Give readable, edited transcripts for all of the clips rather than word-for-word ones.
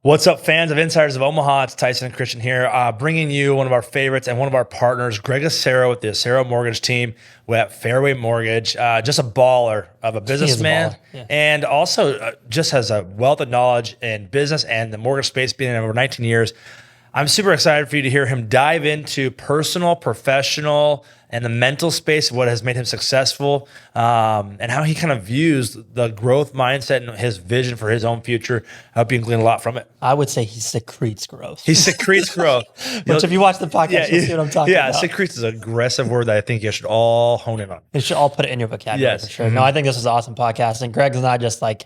What's up, fans of Insiders of Omaha? It's Tyson and Christian here, bringing you one of our favorites and one of our partners, Greg Acero with the Acero Mortgage team with Fairway Mortgage. Just a baller of a businessman, and also just has a wealth of knowledge in business and the mortgage space, being in over 19 years. I'm super excited for you to hear him dive into personal, professional, and the mental space of what has made him successful, and how he kind of views the growth mindset and his vision for his own future. I hope you can glean a lot from it. I would say he secretes growth. He secretes growth. Which, if you watch the podcast, you'll see what I'm talking about. Yeah, secretes is an aggressive word that I think you should all hone in on. You should all put it in your vocabulary for sure. No, I think this is awesome podcast. And Greg's not just like,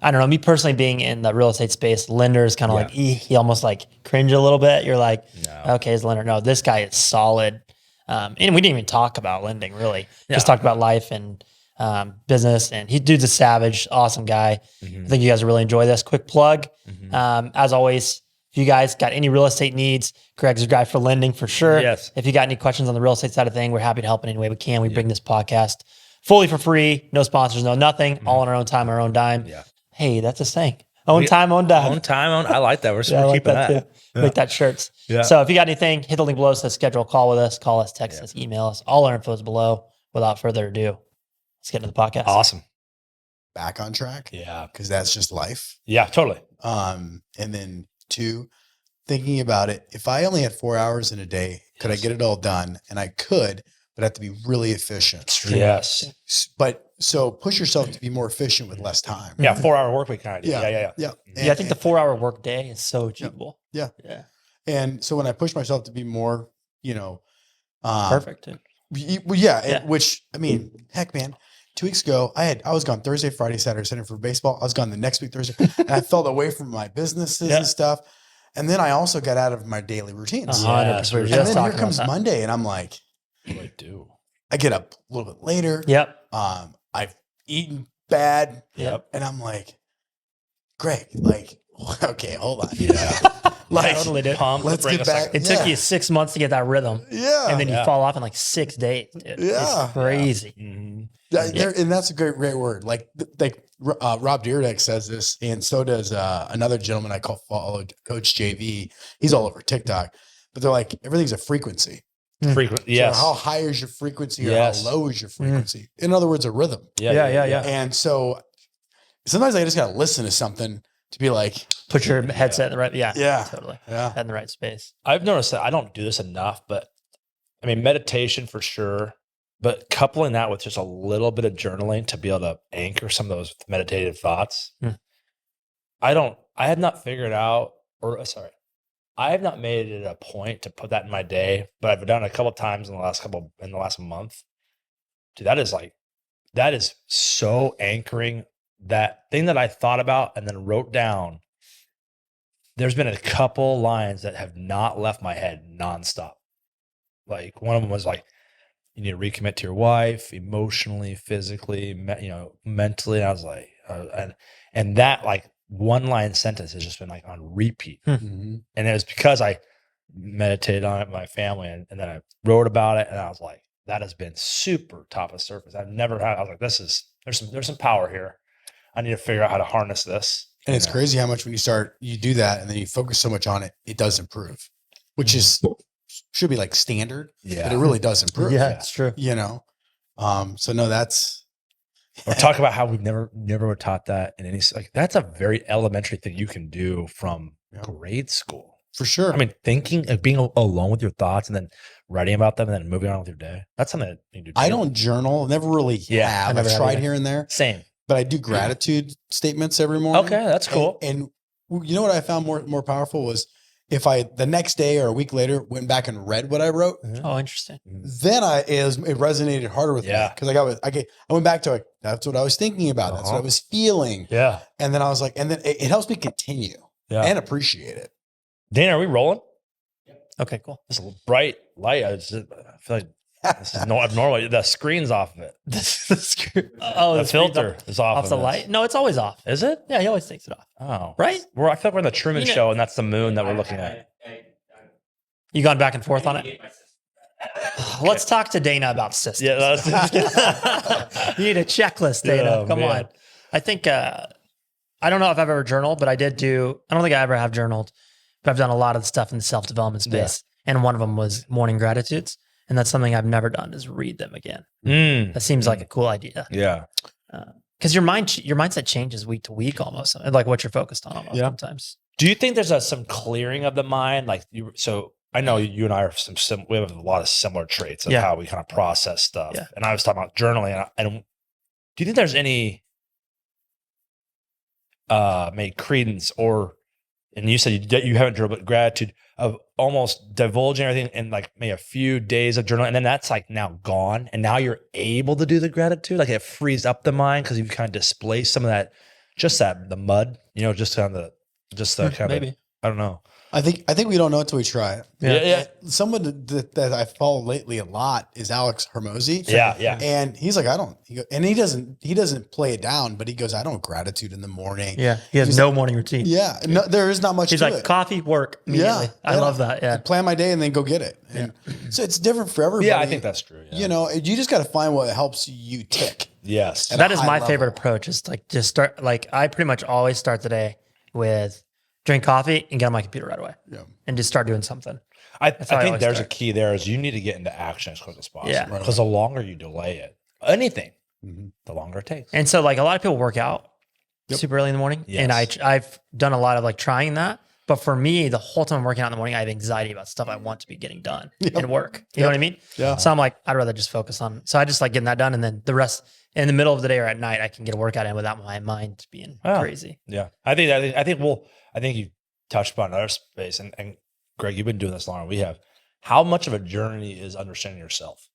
I don't know, me personally being in the real estate space, lenders kind of like, he almost like cringe a little bit. You're like, okay, he's a lender. No, this guy is solid. And we didn't even talk about lending really. Just talked about life and business. And dude's a savage, awesome guy. I think you guys will really enjoy this. Quick plug. As always, if you guys got any real estate needs, Greg's your guy for lending for sure. Yes. If you got any questions on the real estate side of thing, we're happy to help in any way we can. We bring this podcast fully for free. No sponsors, no nothing. All on our own time, our own dime. Yeah. Hey, that's a saying. Own time, own dime. Own time, own. I like that. We're keeping that. Too. Yeah. Make that shirts. Yeah. So if you got anything, hit the link below. Says schedule a call with us. Call us, text us, email us. All our info is below. Without further ado, let's get into the podcast. Awesome. Back on track. Yeah. Because that's just life. Yeah, totally. And then 2, thinking about it. If I only had 4 hours in a day, could I get it all done? And I could, but I have to be really efficient. Yes. But so push yourself to be more efficient with less time. Yeah, 4-hour work week kind of idea. Yeah. And, I think the 4-hour work day is so achievable. Yeah. And so when I push myself to be more, perfect. Which, I mean, heck, man, 2 weeks ago, I was gone Thursday, Friday, Saturday, Sunday for baseball. I was gone the next week, Thursday, and I felt away from my businesses and stuff. And then I also got out of my daily routines. And then here comes Monday, and I'm like, what do I do? I get up a little bit later. Yep. I've eaten bad. Yep. And I'm like, Greg, okay, hold on. Yeah. Totally did. Let's get back. It took you 6 months to get that rhythm. Yeah. And then you fall off in like 6 days. Dude. Yeah. It's crazy. And that's a great word. Like Rob Dyrdek says this, and so does another gentleman I followed, Coach JV. He's all over TikTok. But they're like, everything's a frequency. Yes. So how high is your frequency or how low is your frequency? In other words, a rhythm. Yeah. And so sometimes I just got to listen to something to be like, put your headset in the right. Yeah. Totally. Yeah. In the right space. I've noticed that I don't do this enough, but I mean, meditation for sure, but coupling that with just a little bit of journaling to be able to anchor some of those meditative thoughts. I have not figured out, I have not made it a point to put that in my day, but I've done it a couple of times in the last month. Dude, that is so anchoring. That thing that I thought about and then wrote down, there's been a couple lines that have not left my head nonstop. Like one of them was like, you need to recommit to your wife emotionally, physically, mentally. And I was like, and that like one line sentence has just been like on repeat. And it was because I meditated on it with my family and then I wrote about it and I was like, that has been super top of surface. I was like, there's some power here. I need to figure out how to harness this. And it's crazy how much when you do that and then you focus so much on it, it does improve, which should be like standard. Yeah. But it really does improve. Yeah, it's true. So no, that's. Or talk about how we've never were taught that in any, like that's a very elementary thing you can do from grade school. For sure. I mean, thinking of being alone with your thoughts and then writing about them and then moving on with your day. That's something that you do. I don't journal. Never really have. I've tried here and there. Same. But I do gratitude statements every morning. Okay, that's cool. And you know what I found more powerful was if I the next day or a week later went back and read what I wrote. Oh, interesting. Then it resonated harder with me because I went back to that's what I was thinking about. That's what I was feeling. Yeah. And then I was like, and then it helps me continue and appreciate it. Dana, are we rolling? Okay, cool. This bright light. I feel like this is abnormal. The screen's off of it. The filter is off the light. No, it's always off. Is it? Yeah, he always takes it off. Oh, right. I feel like we're in the Truman Show, and that's the moon that we're looking at. You gone back and forth on it? Let's talk to Dana about systems. Yeah, you need a checklist, Dana. Come on. I think I don't know if I've ever journaled, but I don't think I ever have journaled, but I've done a lot of the stuff in the self-development space. Yeah. And one of them was morning gratitudes. And that's something I've never done is read them again. That seems like a cool idea. Yeah. Because your mindset changes week to week almost, like what you're focused on almost sometimes. Do you think there's some clearing of the mind? So I know you and I are we have a lot of similar traits of how we kind of process stuff. Yeah. And I was talking about journaling. And do you think there's any made credence and you said you haven't journaled, but gratitude of almost divulging everything in like maybe a few days of journaling, and then that's like now gone, and now you're able to do the gratitude, like it frees up the mind because you've kind of displaced some of that, the mud, just kind of maybe. I don't know. I think we don't know until we try it. Yeah. Someone that I follow lately a lot is Alex Hermosi. Yeah. And he's like, he doesn't play it down, but he goes, I don't gratitude in the morning. Yeah. He has no morning routine. Yeah. No, there is not much to it. He's like coffee, work immediately. Yeah. I love that. Yeah. I plan my day and then go get it. And so it's different for everybody. Yeah, I think that's true. Yeah. You just got to find what helps you tick. Yes. That is my favorite approach. Is like just start, I pretty much always start the day with drink coffee and get on my computer right away. Yeah. And just start doing something. I think there's a key there is you need to get into action as quick as possible. Yeah. Because the longer you delay anything, the longer it takes. And so like a lot of people work out super early in the morning. Yes. And I've done a lot of like trying that. But for me, the whole time I'm working out in the morning, I have anxiety about stuff I want to be getting done in work. You know what I mean? Yeah. So I'm like, I'd rather just focus on. So I just like getting that done. And then the rest in the middle of the day or at night, I can get a workout in without my mind being crazy. Yeah. I think you touched upon another space, and Greg, you've been doing this longer than we have. How much of a journey is understanding yourself?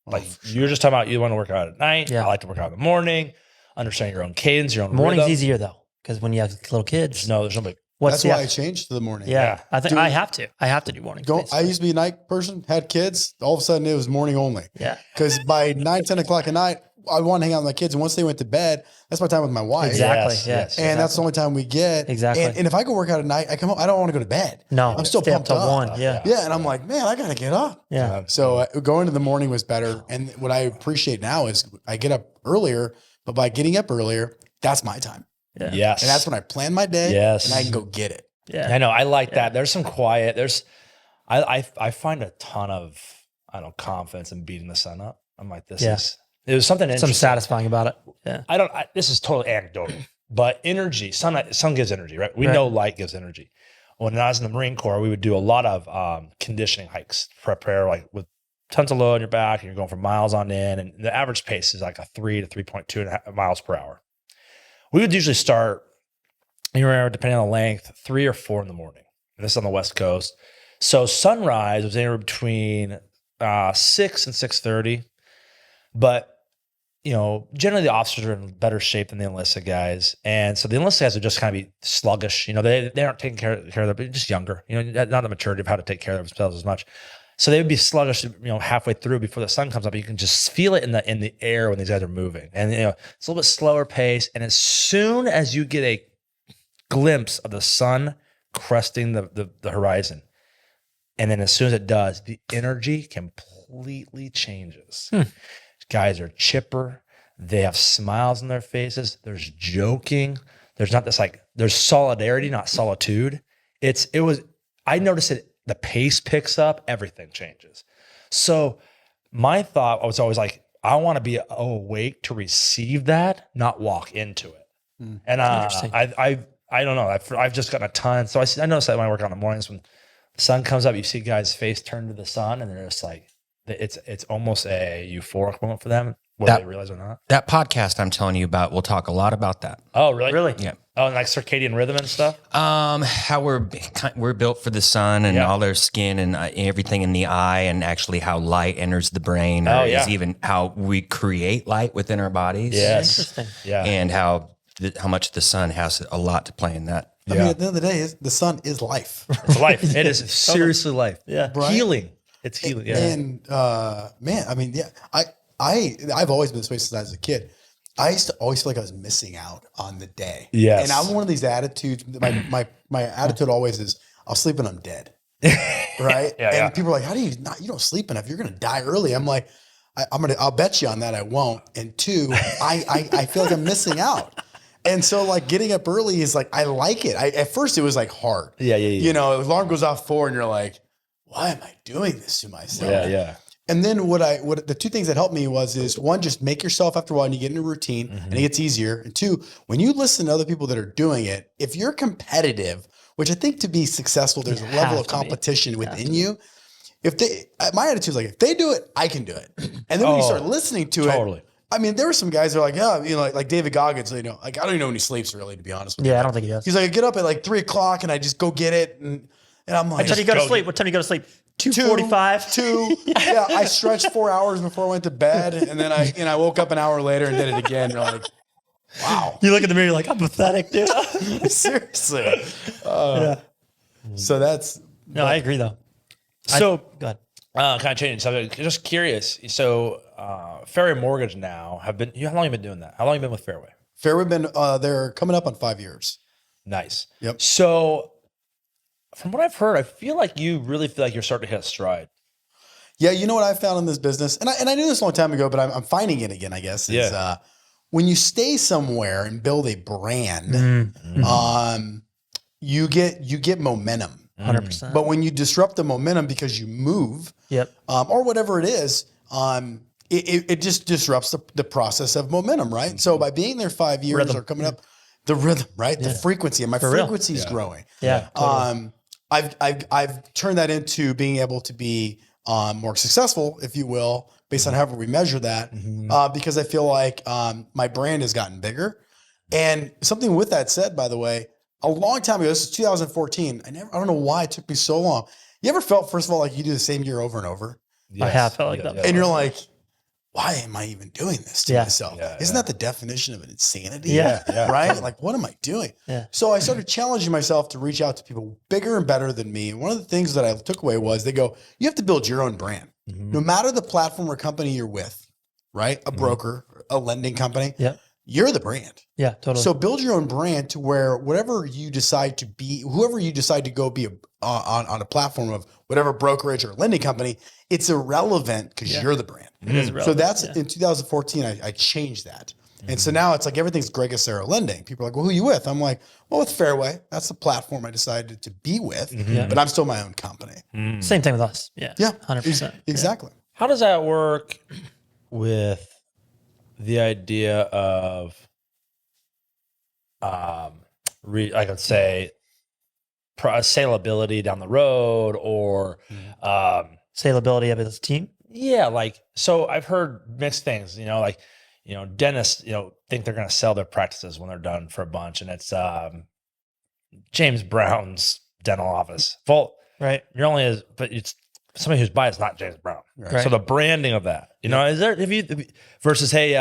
Like you're just talking about you want to work out at night. Yeah. I like to work out in the morning. Understanding your own cadence, your own morning's rhythm. Easier though, because when you have little kids, there's nobody. That's why I changed to the morning. Yeah. I think I have to do morning. I used to be a night person, had kids. All of a sudden it was morning only. Yeah. Because by 9, 10 o'clock at night, I want to hang out with my kids. And once they went to bed, that's my time with my wife. Exactly. Yes. And that's the only time we get. Exactly. And if I go work out at night, I come home, I don't want to go to bed. No. I'm still pumped up. 1. Yeah. Yeah. And I'm like, man, I got to get up. Yeah. So going to the morning was better. And what I appreciate now is I get up earlier, but by getting up earlier, that's my time. Yeah. Yes. And that's when I plan my day. Yes. And I can go get it. Yeah. I know. I like that. There's some quiet. I find a ton of, confidence in beating the sun up. I'm like, it was something interesting. Some satisfying about it. Yeah. This is totally anecdotal, but energy, sun gives energy, right? We know light gives energy. When I was in the Marine Corps, we would do a lot of conditioning hikes, prepare like with tons of load on your back, and you're going for miles on end. And the average pace is like a 3 to 3.2 miles per hour. We would usually start anywhere, depending on the length, 3 or 4 in the morning. And this is on the West Coast. So sunrise was anywhere between 6 and 6:30. But, generally the officers are in better shape than the enlisted guys. And so the enlisted guys would just kind of be sluggish. They aren't taking care of them, but just younger, not the maturity of how to take care of themselves as much. So they would be sluggish, halfway through before the sun comes up. You can just feel it in the air when these guys are moving. And, it's a little bit slower pace. And as soon as you get a glimpse of the sun cresting the horizon, and then as soon as it does, the energy completely changes. Guys are chipper. They have smiles on their faces. There's joking. There's not this there's solidarity, not solitude. I noticed it. The pace picks up. Everything changes. So my thought was always like, I want to be awake to receive that, not walk into it. And I don't know. I've just gotten a ton. So I noticed that when I work out in the mornings, when the sun comes up, you see guys' face turn to the sun, and they're just like, it's almost a euphoric moment for them, whether they realize or not. That podcast I'm telling you about, we'll talk a lot about that. Oh, really? Really? Yeah. Oh, and like circadian rhythm and stuff? How we're built for the sun and all their skin and everything in the eye, and actually how light enters the brain, is even how we create light within our bodies. Yes. Interesting. Yeah. And how much the sun has a lot to play in that. I mean, at the end of the day, the sun is life. It's life. It is seriously life. Yeah. Right? Healing. It's healing. Yeah. And man, I mean, I've always been this way since I was a kid. I used to always feel like I was missing out on the day. Yes. And I'm one of these attitudes. My attitude always is, I'll sleep when I'm dead. Right. And people are like, how do you don't sleep enough? You're gonna die early. I'm like, I'll bet you on that I won't. And 2, I feel like I'm missing out. And so like getting up early is like, I like it. At first it was like hard. Yeah. You know, the alarm goes off 4 and you're like, why am I doing this to myself? Yeah. And then what the two things that helped me is one, just make yourself after a while and you get in a routine and it gets easier. And two, when you listen to other people that are doing it, if you're competitive, which I think to be successful, there's a level of competition within you. My attitude is like, if they do it, I can do it. And then when you start listening to it, I mean, there were some guys that are like, yeah, you know, like David Goggins, you know, like I don't even know when he sleeps really, to be honest with you. Yeah, I don't think he does. He's like, I get up at like 3 o'clock and I just go get it. And I'm like, what time do you go to sleep? What time do you go to sleep? 2:45. 2. Yeah, I stretched 4 hours before I went to bed, and then I woke up an hour later and did it again. You're like, wow. You look at the mirror, you're like, I'm pathetic, dude. Seriously. So that's. No, I agree though. So go ahead. Kind of changing subject. Just curious. So Fairway Mortgage now how long have you been doing that? How long have you been with Fairway? Fairway been they're coming up on 5 years. Nice. Yep. So from what I've heard, I feel like you really feel like you're starting to hit a stride. Yeah, you know what I found in this business, and I knew this a long time ago, but I'm finding it again, I guess. Is, when you stay somewhere and build a brand, you get momentum. 100%. But when you disrupt the momentum because you move, or whatever it is, it just disrupts the process of momentum, right? So by being there 5 years or coming up, the rhythm, right? The frequency, and my frequency is growing. Yeah. Totally. I've turned that into being able to be more successful, if you will, based on however we measure that, because I feel like my brand has gotten bigger. And something with that said, by the way, a long time ago, this is 2014. I don't know why it took me so long. You ever felt, first of all, like you do the same year over and over? Yes. I have felt like that. And you're like, why am I even doing this to myself? Isn't that the definition of an insanity? Right? Like, what am I doing? So I started challenging myself to reach out to people bigger and better than me. And one of the things that I took away was they go, you have to build your own brand. No matter the platform or company you're with, right? A broker, a lending company. You're the brand. Yeah, totally. So build your own brand to where whatever you decide to be, whoever you decide to go be on a platform of whatever brokerage or lending company, it's irrelevant because you're the brand. It is relevant, So that's in 2014, I changed that. And so now it's like everything's Greg Acero Lending. People are like, well, who are you with? I'm like, well, with Fairway. That's the platform I decided to be with, but I'm still my own company. Same thing with us. Yeah. 100%. Exactly. How does that work with the idea of, I could say, saleability down the road or saleability of his team? Yeah, like, so I've heard mixed things, like, dentists, think they're going to sell their practices when they're done for a bunch. And it's James Brown's dental office. Well, right. You're only but it's somebody who's by it's not James Brown. Right. So the branding of that, is there, versus, hey,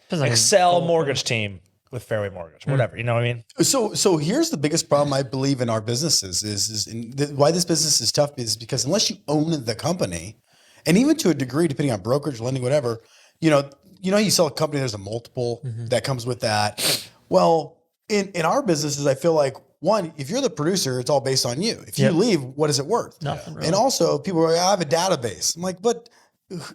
Excel mortgage team with Fairway Mortgage, whatever, you know what I mean? So here's the biggest problem I believe in our businesses why this business is tough is because unless you own the company, and even to a degree, depending on brokerage, lending, whatever, you sell a company, there's a multiple that comes with that. Well, in our businesses, I feel like, one, if you're the producer, it's all based on you. If you leave, what is it worth? Nothing. Really. And also people are like, I have a database. I'm like, but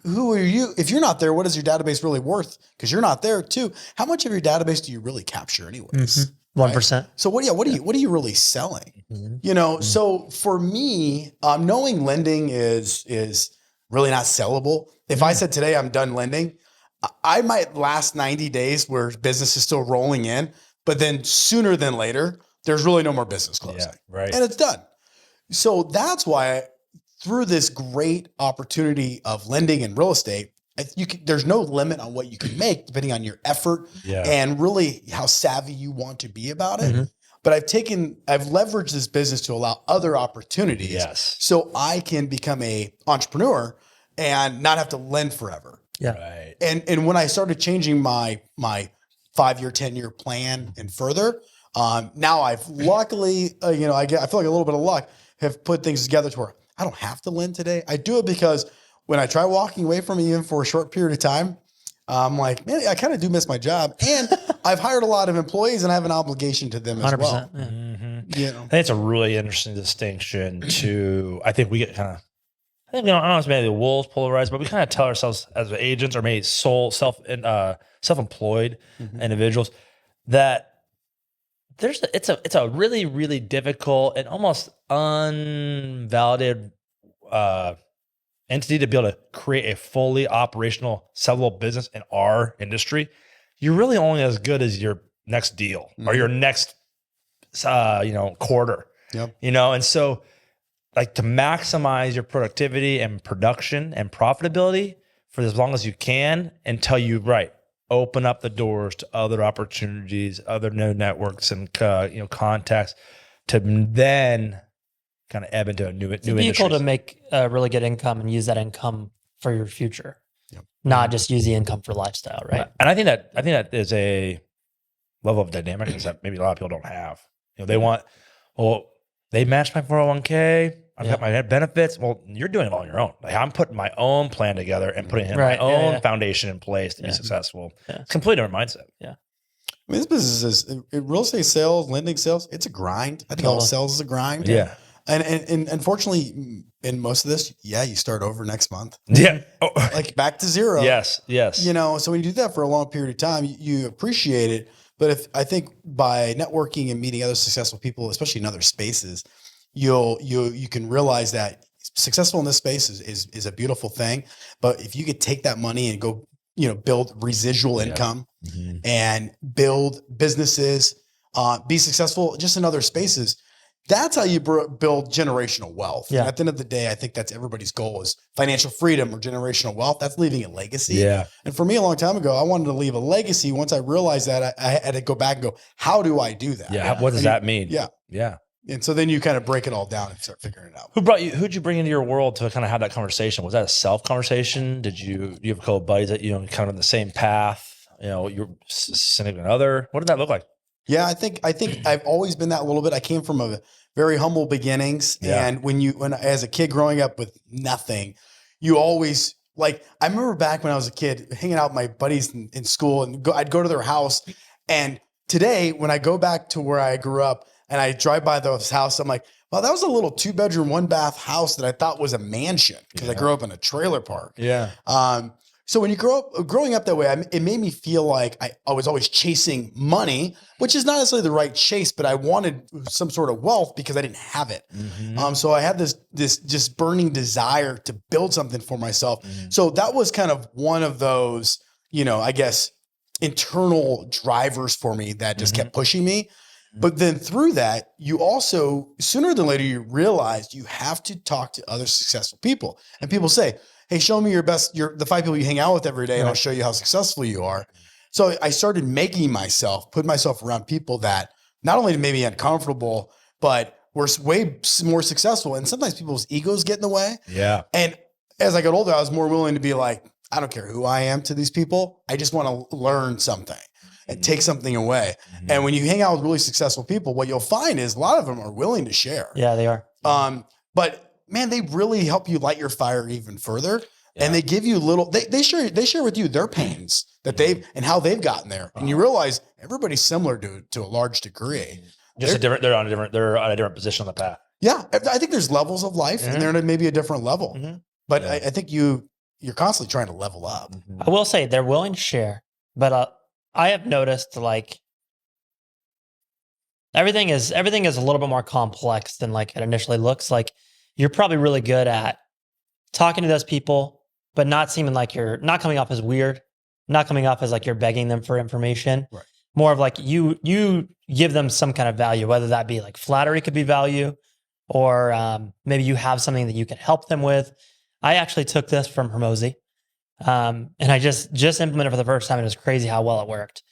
who are you? If you're not there, what is your database really worth? Because you're not there too. How much of your database do you really capture anyways? 1%. Right? So what are you really selling? So for me, knowing lending is really not sellable. If I said today I'm done lending, I might last 90 days where business is still rolling in, but then sooner than later, there's really no more business closing. Right. And it's done. So that's why through this great opportunity of lending and real estate, there's no limit on what you can make depending on your effort and really how savvy you want to be about it. But I've leveraged this business to allow other opportunities so I can become a entrepreneur and not have to lend forever. Yeah. Right. And when I started changing my 5-year, 10-year plan and further, now I've luckily, I feel like a little bit of luck, have put things together to where I don't have to lend today. I do it because when I try walking away from it, even for a short period of time, I'm like, man, I kind of do miss my job. And I've hired a lot of employees and I have an obligation to them as 100%, well. Yeah. I think it's a really interesting distinction I think we get kind of, I don't know if maybe the wolves polarized, but we kind of tell ourselves as agents or maybe self-employed individuals that it's a really, really difficult and almost unvalidated entity to be able to create a fully operational, sellable business in our industry. You're really only as good as your next deal or your next, quarter. Yep. And so like to maximize your productivity and production and profitability for as long as you can until you open up the doors to other opportunities, other new networks and contacts to then kind of ebb into a new vehicle industry to make a really good income and use that income for your future, Yep. not just use the income for lifestyle, right? And I think that is a level of dynamic that maybe a lot of people don't have. They want, they match my 401k. I've got my benefits. Well, you're doing it all on your own. Like I'm putting my own plan together and putting my own foundation in place to be successful. Yeah. It's a completely different mindset. Yeah. I mean, this business is real estate sales, lending sales. It's a grind. I think all sales is a grind. Yeah. And unfortunately, in most of this, you start over next month. Yeah. Like back to zero. Yes. So when you do that for a long period of time, you appreciate it. But I think by networking and meeting other successful people, especially in other spaces, you can realize that successful in this space is a beautiful thing. But if you could take that money and go, build residual income and build businesses, be successful just in other spaces, that's how you build generational wealth. Yeah. And at the end of the day, I think that's everybody's goal is financial freedom or generational wealth. That's leaving a legacy. Yeah. And for me, a long time ago, I wanted to leave a legacy. Once I realized that, I had to go back and go, how do I do that? Yeah. What does that mean? Yeah. Yeah. And so then you kind of break it all down and start figuring it out. Who'd you bring into your world to kind of have that conversation? Was that a self conversation? Do you have a couple of buddies that, kind of in the same path, you're significant other? What did that look like? Yeah, I think I've always been that a little bit. I came from a very humble beginnings. Yeah. And when as a kid growing up with nothing, you always I remember back when I was a kid hanging out with my buddies in school and I'd go to their house. And today when I go back to where I grew up and I drive by this house, I'm like, well, that was a little 2-bedroom, 1-bath house that I thought was a mansion because I grew up in a trailer park. Yeah. So when you growing up that way, it made me feel like I was always chasing money, which is not necessarily the right chase, but I wanted some sort of wealth because I didn't have it. Mm-hmm. So I had this just burning desire to build something for myself. Mm-hmm. So that was kind of one of those, I guess, internal drivers for me that just kept pushing me. But then through that, you also, sooner than later, you realize you have to talk to other successful people. And people say, hey, show me the 5 people you hang out with every day, and I'll show you how successful you are. So I started put myself around people that not only made me uncomfortable, but were way more successful. And sometimes people's egos get in the way. Yeah. And as I got older, I was more willing to be like, I don't care who I am to these people. I just want to learn something and take something away. Mm-hmm. And when you hang out with really successful people, what you'll find is a lot of them are willing to share. Yeah, they are. But man, they really help you light your fire even further. Yeah. And they give you they share with you their pains that and how they've gotten there. And you realize everybody's similar to a large degree. Just they're on a different position on the path. Yeah. I think there's levels of life and they're at maybe a different level. Mm-hmm. But I think you're constantly trying to level up. Mm-hmm. I will say they're willing to share, but I have noticed everything is a little bit more complex than it initially looks. You're probably really good at talking to those people, but not seeming like you're not coming off as weird, not coming off as you're begging them for information. Right. More of you give them some kind of value, whether that be flattery could be value, or maybe you have something that you can help them with. I actually took this from Hermosi, and I just implemented it for the first time. It was crazy how well it worked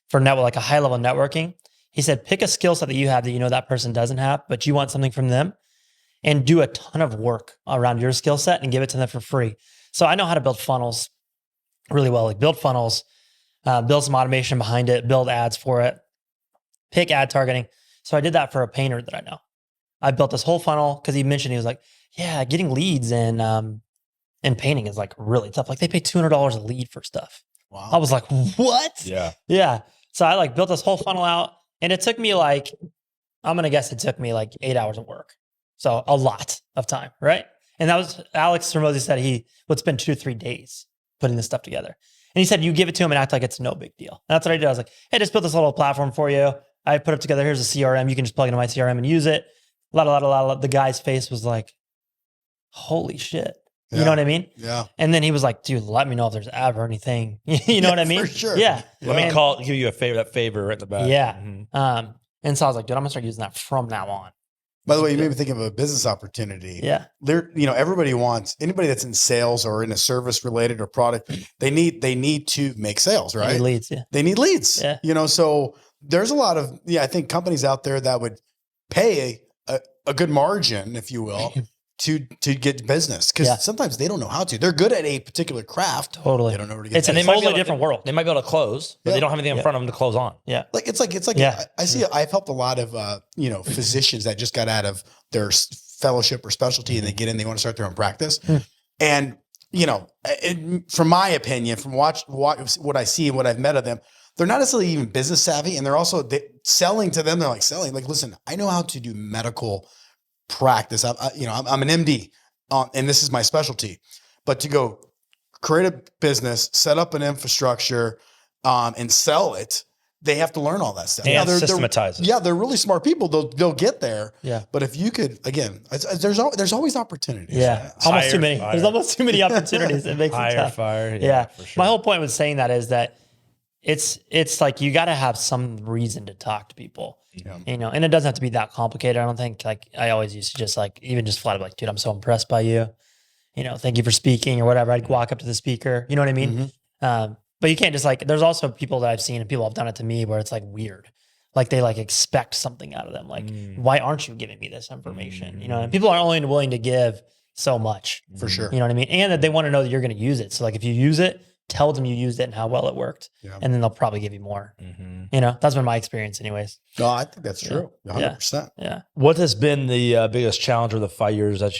for a high level networking. He said, pick a skill set that you have that that person doesn't have, but you want something from them. And do a ton of work around your skill set and give it to them for free. So I know how to build funnels really well, build funnels, build some automation behind it, build ads for it, pick ad targeting. So I did that for a painter that I know. I built this whole funnel because he mentioned, he was like, yeah, getting leads in painting is really tough. They pay $200 a lead for stuff. Wow. I was like, what? Yeah. Yeah. So I built this whole funnel out and it took me I'm going to guess it took me 8 hours of work. So a lot of time, right? And that was Alex Hermosi said he would spend 2 to 3 days putting this stuff together. And he said, you give it to him and act like it's no big deal. And that's what I did. I was like, hey, just built this little platform for you. I put it together. Here's a CRM. You can just plug into my CRM and use it. A lot. The guy's face was like, holy shit. Yeah. You know what I mean? Yeah. And then he was like, dude, let me know if there's ever anything. You know what I mean? For sure. Yeah. Let me give you that favor right in the back. Yeah. Mm-hmm. And so I was like, dude, I'm gonna start using that from now on. By the way, you made me think of a business opportunity. Yeah. Everybody wants, anybody that's in sales or in a service related or product, they need to make sales, right? They need leads. Yeah. They need leads. Yeah. So there's a lot of, I think companies out there that would pay a good margin, if you will, to get business, because sometimes they don't know how to. They're good at a particular craft. Totally. They don't know where to get. It's a totally different world. They might be able to close, but they don't have anything in front of them to close on. Yeah. It's like I see. I've helped a lot of physicians that just got out of their fellowship or specialty, and they get in. They want to start their own practice, and from my opinion, from what I see and what I've met of them, they're not necessarily even business savvy, and they're also selling to them. They're like selling, like, listen, I know how to do medical practice. I'm an MD, and this is my specialty. But to go create a business, set up an infrastructure, and sell it, they have to learn all that stuff. And systematize it. Yeah, they're really smart people. They'll get there. Yeah. But if you could, again, there's always opportunities. Yeah. Almost too many. There's almost too many opportunities. It makes it tough. Fire. Yeah. For sure. My whole point with saying that is that it's like you got to have some reason to talk to people. Yeah. And it doesn't have to be that complicated. I don't think, like, I always used to just even flat out like, dude, I'm so impressed by you. Thank you for speaking or whatever. I'd walk up to the speaker. You know what I mean? Mm-hmm. But you can't just there's also people that I've seen and people have done it to me where it's like weird. Like they expect something out of them. Like, why aren't you giving me this information? And people are only willing to give so much. For sure. You know what I mean? And that they want to know that you're going to use it. So if you use it, tell them you used it and how well it worked. Yeah. And then they'll probably give you more. That's been my experience anyways. No, I think that's true. 100%. Yeah. What has been the biggest challenge or the 5 years that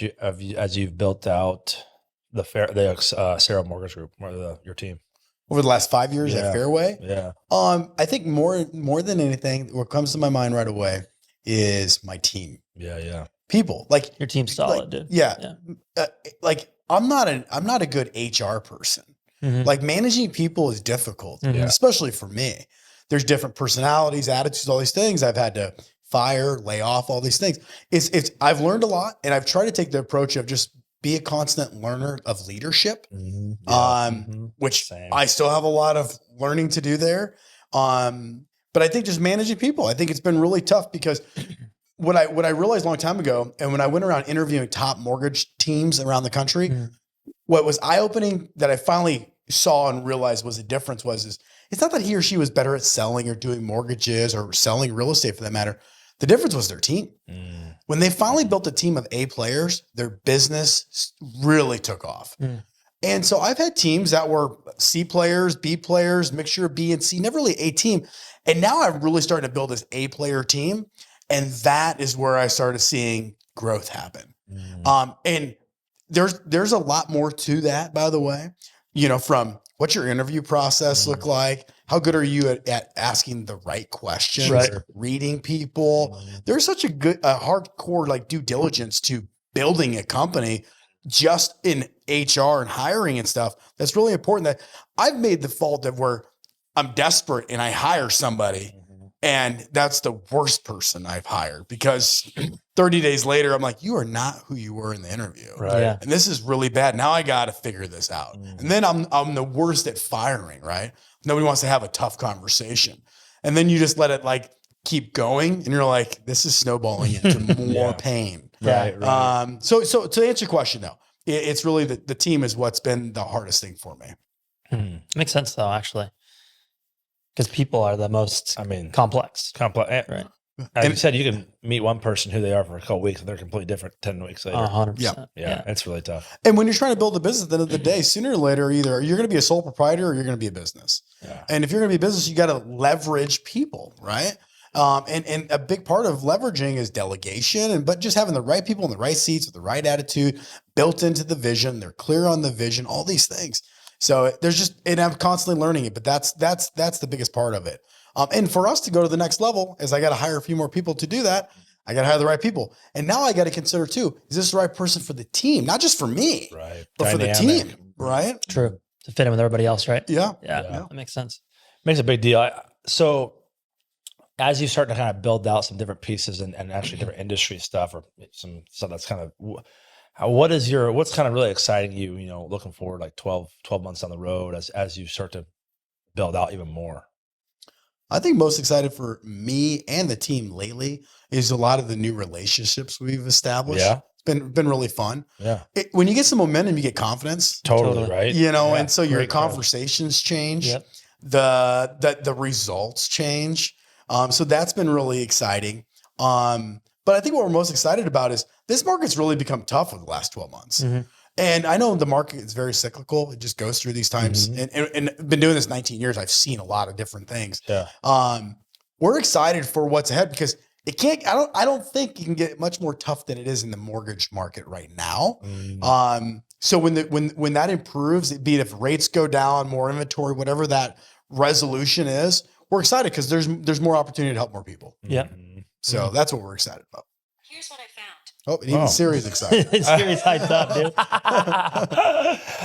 as you've built out the Acero Mortgage Group, or your team? Over the last 5 years at Fairway? Yeah. I think more than anything, what comes to my mind right away is my team. Yeah. People. Your team's solid, dude. Yeah. I'm not a good HR person. Mm-hmm. Managing people is difficult, especially for me. There's different personalities, attitudes, all these things. I've had to fire, lay off, all these things. I've learned a lot, and I've tried to take the approach of just be a constant learner of leadership, which I still have a lot of learning to do there. But I think just managing people, I think it's been really tough because what I realized a long time ago, and when I went around interviewing top mortgage teams around the country, what was eye-opening that I finally saw and realized was the difference is it's not that he or she was better at selling or doing mortgages or selling real estate for that matter. The difference was their team. When they finally built a team of A players, their business really took off. And so I've had teams that were C players, B players, mixture of B and C, never really A team. And now I'm really starting to build this A player team. And that is where I started seeing growth happen. And there's a lot more to that, by the way, from what's your interview process look like? How good are you at asking the right questions, reading people? There's such a hardcore due diligence to building a company just in HR and hiring and stuff. That's really important. That I've made the fault of where I'm desperate and I hire somebody and that's the worst person I've hired because 30 days later, I'm like, you are not who you were in the interview. Right. Yeah. And this is really bad. Now I got to figure this out. And then I'm the worst at firing, right? Nobody wants to have a tough conversation. And then you just let it keep going. And you're like, this is snowballing into more pain. Right. So to answer your question though, it's really the team is what's been the hardest thing for me. Makes sense though, actually. Because people are the most complex. Right. As you said, you can meet one person who they are for a couple weeks and they're completely different 10 weeks later. 100%. Yeah. It's really tough. And when you're trying to build a business, at the end of the day, sooner or later, either you're going to be a sole proprietor or you're going to be a business. Yeah. And if you're going to be a business, you got to leverage people, right? And a big part of leveraging is delegation, but just having the right people in the right seats with the right attitude built into the vision. They're clear on the vision, all these things. So and I'm constantly learning it, but that's the biggest part of it. And for us to go to the next level is I got to hire a few more people to do that. I got to hire the right people. And now I got to consider too, is this the right person for the team? Not just for me, but for the team, right? True. To fit in with everybody else, right? Yeah. That makes sense. Makes a big deal. So as you start to kind of build out some different pieces and actually different industry stuff or some stuff that's kind of, what's kind of really exciting you, looking forward like 12 months down the road as you start to build out even more? I think most excited for me and the team lately is a lot of the new relationships we've established. Yeah. It's been really fun. Yeah. When you get some momentum, you get confidence. Totally. Right. And so your conversations change. Yep. The results change. So that's been really exciting. But I think what we're most excited about is this market's really become tough over the last 12 months. Mm-hmm. And I know the market is very cyclical. It just goes through these times. Mm-hmm. And I've been doing this 19 years. I've seen a lot of different things. Yeah. We're excited for what's ahead because I don't think it can get much more tough than it is in the mortgage market right now. Mm-hmm. So when that improves, be it if rates go down, more inventory, whatever that resolution is, we're excited because there's more opportunity to help more people. Yeah. So that's what we're excited about. Here's what I found. Oh, and even Siri's excited. Siri's hyped up, dude.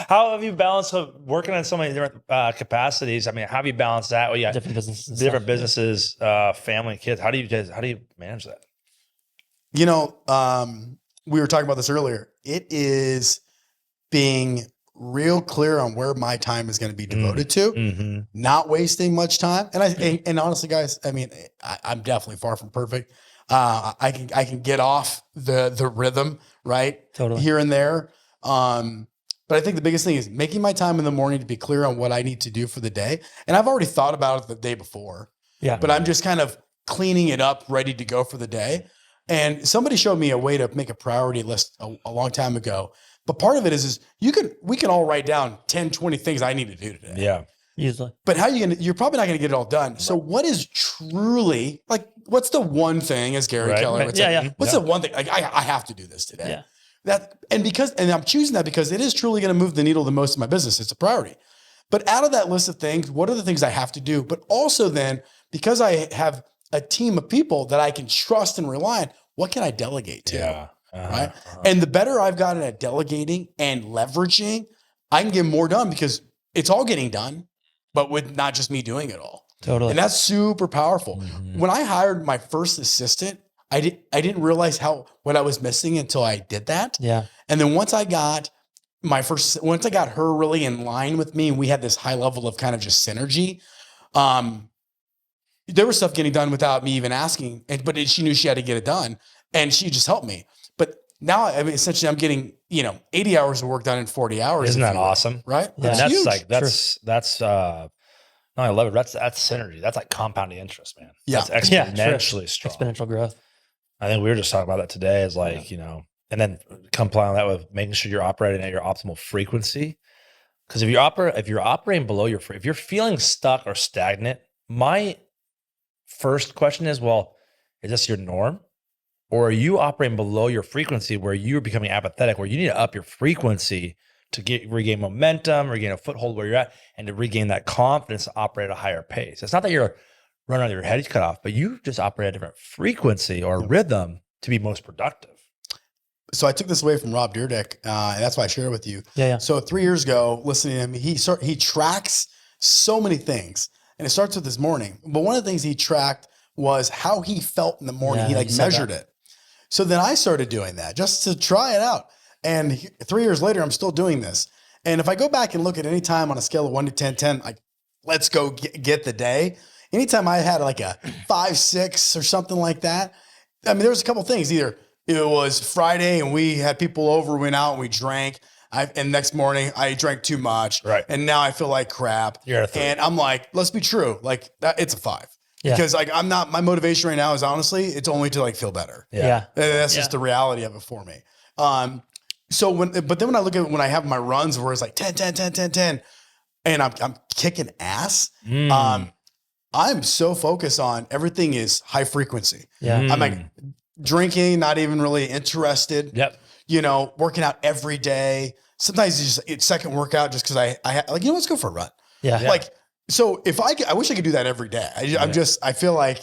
How have you balanced working on so many different capacities? I mean, how have you balanced that? Well, yeah, different businesses, family, kids. How do you manage that? We were talking about this earlier. It is being real clear on where my time is going to be devoted to, not wasting much time. And honestly, guys, I mean, I'm definitely far from perfect. I can get off the rhythm, right? Totally. Here and there. But I think the biggest thing is making my time in the morning to be clear on what I need to do for the day. And I've already thought about it the day before. Yeah. But I'm just kind of cleaning it up, ready to go for the day. And somebody showed me a way to make a priority list a long time ago. But part of it is we can all write down 10, 20 things I need to do today. Yeah. Usually. But you're probably not going to get it all done. Right. So what is truly what's the one thing, as Gary Keller would say? Yeah. What's the one thing? I have to do this today. Yeah. And I'm choosing that because it is truly going to move the needle the most in my business. It's a priority. But out of that list of things, what are the things I have to do? But also then, because I have a team of people that I can trust and rely on, what can I delegate to? Yeah. Right. And the better I've gotten at delegating and leveraging, I can get more done because it's all getting done, but with not just me doing it all. Totally. And that's super powerful. Mm-hmm. When I hired my first assistant, I didn't realize what I was missing until I did that. Yeah. And then once I got her really in line with me and we had this high level of kind of just synergy, there was stuff getting done without me even asking, but she knew she had to get it done and she just helped me. But now, I mean, essentially I'm getting, 80 hours of work done in 40 hours. Isn't that awesome? Right? Yeah. That's no, I love it. That's synergy. That's like compounding interest, man. Yeah. That's exponentially strong. Exponential growth. I think we were just talking about that today is and then complying that with making sure you're operating at your optimal frequency. Because if you're operating below if you're feeling stuck or stagnant, my first question is, well, is this your norm? Or are you operating below your frequency where you're becoming apathetic, where you need to up your frequency to regain momentum, regain a foothold where you're at, and to regain that confidence to operate at a higher pace? It's not that you're running out of your head cut off, but you just operate at a different frequency or rhythm to be most productive. So I took this away from Rob Dyrdek, and that's why I share it with you. Yeah. So 3 years ago, listening to him, he tracks so many things, and it starts with this morning. But one of the things he tracked was how he felt in the morning. He measured it. So then I started doing that just to try it out. And 3 years later, I'm still doing this. And if I go back and look at any time on a scale of 1 to 10, like let's go get the day. Anytime I had like a 5, 6 or something like that, I mean, there was a couple things. Either it was Friday and we had people over, went out and we drank. And next morning I drank too much. Right. And now I feel like crap. You're a 3. And I'm like, let's be true. Like it's a 5. Yeah. Because my motivation right now is honestly, it's only to feel better. Yeah. That's just the reality of it for me. But then when I look at when I have my runs where it's like 10, 10, 10, 10, 10, and I'm kicking ass, I'm so focused on everything is high frequency. Yeah. I'm like drinking, not even really interested. Yep. Working out every day. Sometimes it's second workout just because I let's go for a run. Yeah. So if I wish I could do that every day. I feel like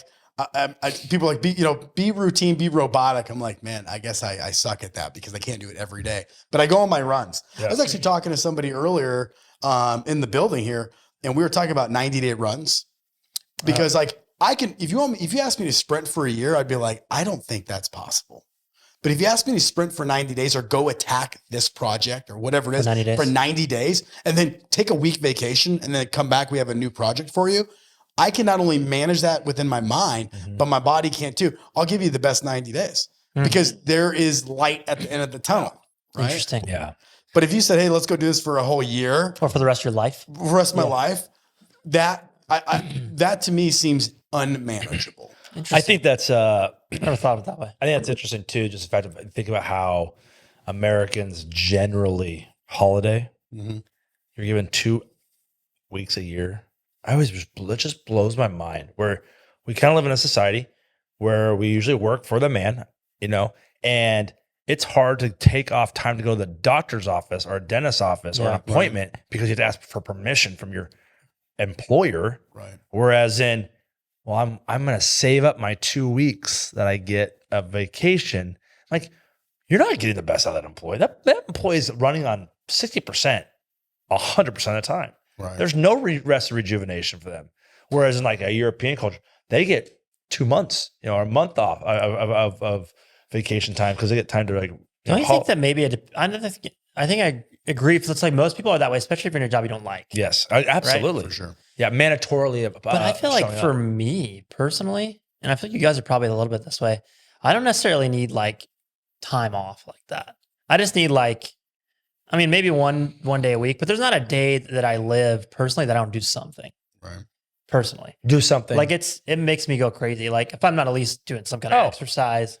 people are like, be routine, be robotic. I'm like, man, I guess I suck at that because I can't do it every day, but I go on my runs. Yeah. I was actually talking to somebody earlier in the building here, and we were talking about 90-day runs because if you ask me to sprint for a year, I'd be like, I don't think that's possible. But if you ask me to sprint for 90 days or go attack this project or whatever it is for 90 days and then take a week vacation and then come back, we have a new project for you. I can not only manage that within my mind, but my body can't too. I'll give you the best 90 days because there is light at the end of the tunnel. Right? Interesting. Yeah. But if you said, hey, let's go do this for a whole year. Or for the rest of your life. For the rest of my life, that to me seems unmanageable. I think that's I never thought of it that way. I think that's interesting too. Just the fact of think about how Americans generally holiday. Mm-hmm. You're given 2 weeks a year. It just blows my mind where we kind of live in a society where we usually work for the man, and it's hard to take off time to go to the doctor's office or a dentist's office or an appointment because you have to ask for permission from your employer. Right. Whereas I'm going to save up my 2 weeks that I get of vacation. Like, you're not getting the best out of that employee. That employee is running on 60%, 100% of the time. Right. There's no rest of rejuvenation for them. Whereas in like a European culture, they get 2 months, or a month off of vacation time because they get time to like. Don't you think that maybe I think I agree. It's like most people are that way, especially if you're in a job you don't like. Yes, absolutely. For sure. Yeah, mandatorily. But I feel like for me personally, and I feel like you guys are probably a little bit this way, I don't necessarily need like time off like that. I just need maybe one day a week, but there's not a day that I live personally that I don't do something. Right. Personally. Do something. Like it makes me go crazy. Like if I'm not at least doing some kind of exercise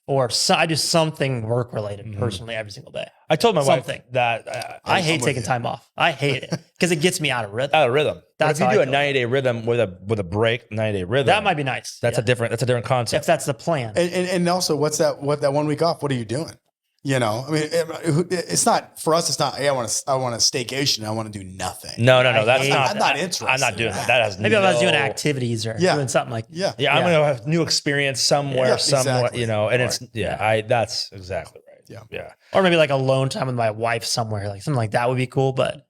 or I do something work related personally every single day. I told my wife that I hate taking time off. I hate it because it gets me out of rhythm. That's if you do a 90-day rhythm with a break, 90-day rhythm. That might be nice. That's a different concept. If that's the plan. And also that 1 week off, what are you doing? It's not for us. It's not, hey, I want a staycation. I want to do nothing. No. That's I'm not interested. I'm not doing that. That has maybe I was doing activities or doing something like I'm going to have new experience somewhere, exactly. and it's that's exactly right. Yeah. Or maybe like alone time with my wife somewhere, like something like that would be cool, but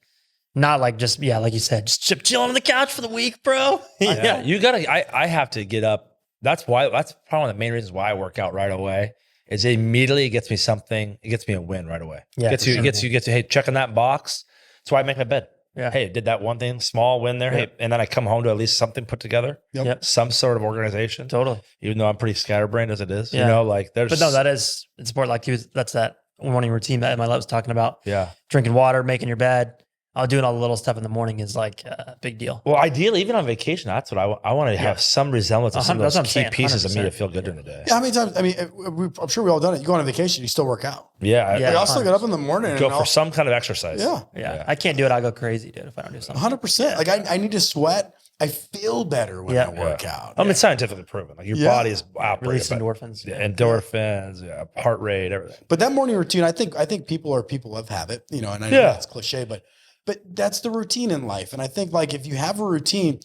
not like just like you said, just chilling on the couch for the week, bro. Yeah, you gotta. I have to get up. That's probably one of the main reasons why I work out right away. Is immediately it gets me something. It gets me a win right away. Yeah, gets you. Hey, checking that box. That's why I make my bed. Yeah. Hey, did that one thing, small win there. Yep. Hey, and then I come home to at least something put together. Yep. Some sort of organization. Totally. Even though I'm pretty scatterbrained as it is, there's. But no, it's important. Like that's that morning routine that my love was talking about. Yeah. Drinking water, making your bed. Doing all the little stuff in the morning is like a big deal. Well, ideally, even on vacation, that's what I want to have some resemblance of some of those key pieces 100%. Of me to feel good during the day. Yeah, how many times? I mean, I'm sure we all done it. You go on a vacation, you still work out. Yeah. I'll still get up in the morning and go for some kind of exercise. Yeah. I can't do it. I'll go crazy, dude, if I don't do something. 100%. Like I need to sweat. I feel better when I work out. I mean, it's scientifically proven. Like your body is releasing endorphins. Endorphins, heart rate, everything. But that morning routine, I think people are people of habit, and I know that's cliche, but that's the routine in life. And I think like if you have a routine,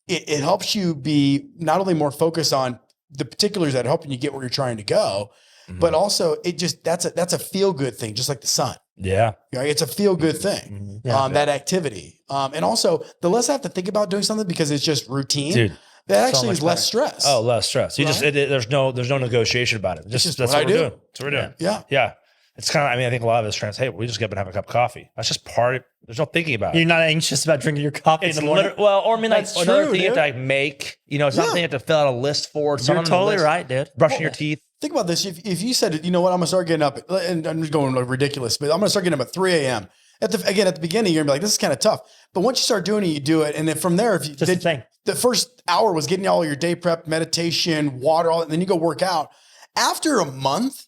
it helps you be not only more focused on the particulars that helping you get where you're trying to go, but also that's a feel good thing, just like the sun. Yeah. It's a feel good thing. That activity. And also the less I have to think about doing something because it's just routine. Dude, that actually is less stress. Oh, less stress. You there's no negotiation about it. That's what we're doing. That's what we're doing. Yeah. It's kind of, I think a lot of us trans, hey, we just get up and have a cup of coffee. That's just there's no thinking about it. You're not anxious about drinking your coffee in the morning? Another thing you have to like make, it's something you have to fill out a list for. You're totally right, dude. Brushing your teeth. Think about this. If you said, you know what, I'm going to start getting up, and I'm just going ridiculous, but I'm going to start getting up at 3 a.m. At the beginning, you're going to be like, this is kind of tough. But once you start doing it, you do it. And then from there, if you the first hour was getting all your day prep, meditation, water, and then you go work out. After a month,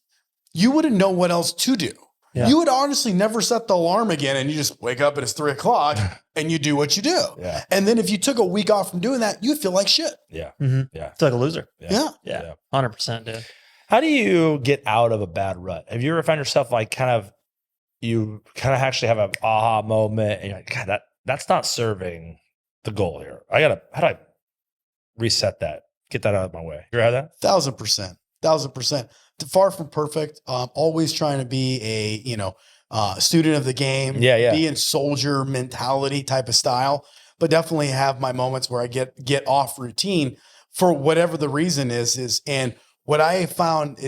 you wouldn't know what else to do. Yeah. You would honestly never set the alarm again and you just wake up and it's 3 o'clock and you do what you do. Yeah. And then if you took a week off from doing that, you'd feel like shit. Yeah. Mm-hmm. Yeah. It's like a loser. Yeah. 100%, dude. How do you get out of a bad rut? Have you ever found yourself like you actually have an aha moment and you're like, God, that's not serving the goal here. How do I reset that? Get that out of my way. You ever had that? 1,000%. Far from perfect. Always trying to be a student of the game. Yeah. Be in soldier mentality type of style. but definitely have my moments where I get off routine for whatever the reason is. And what I found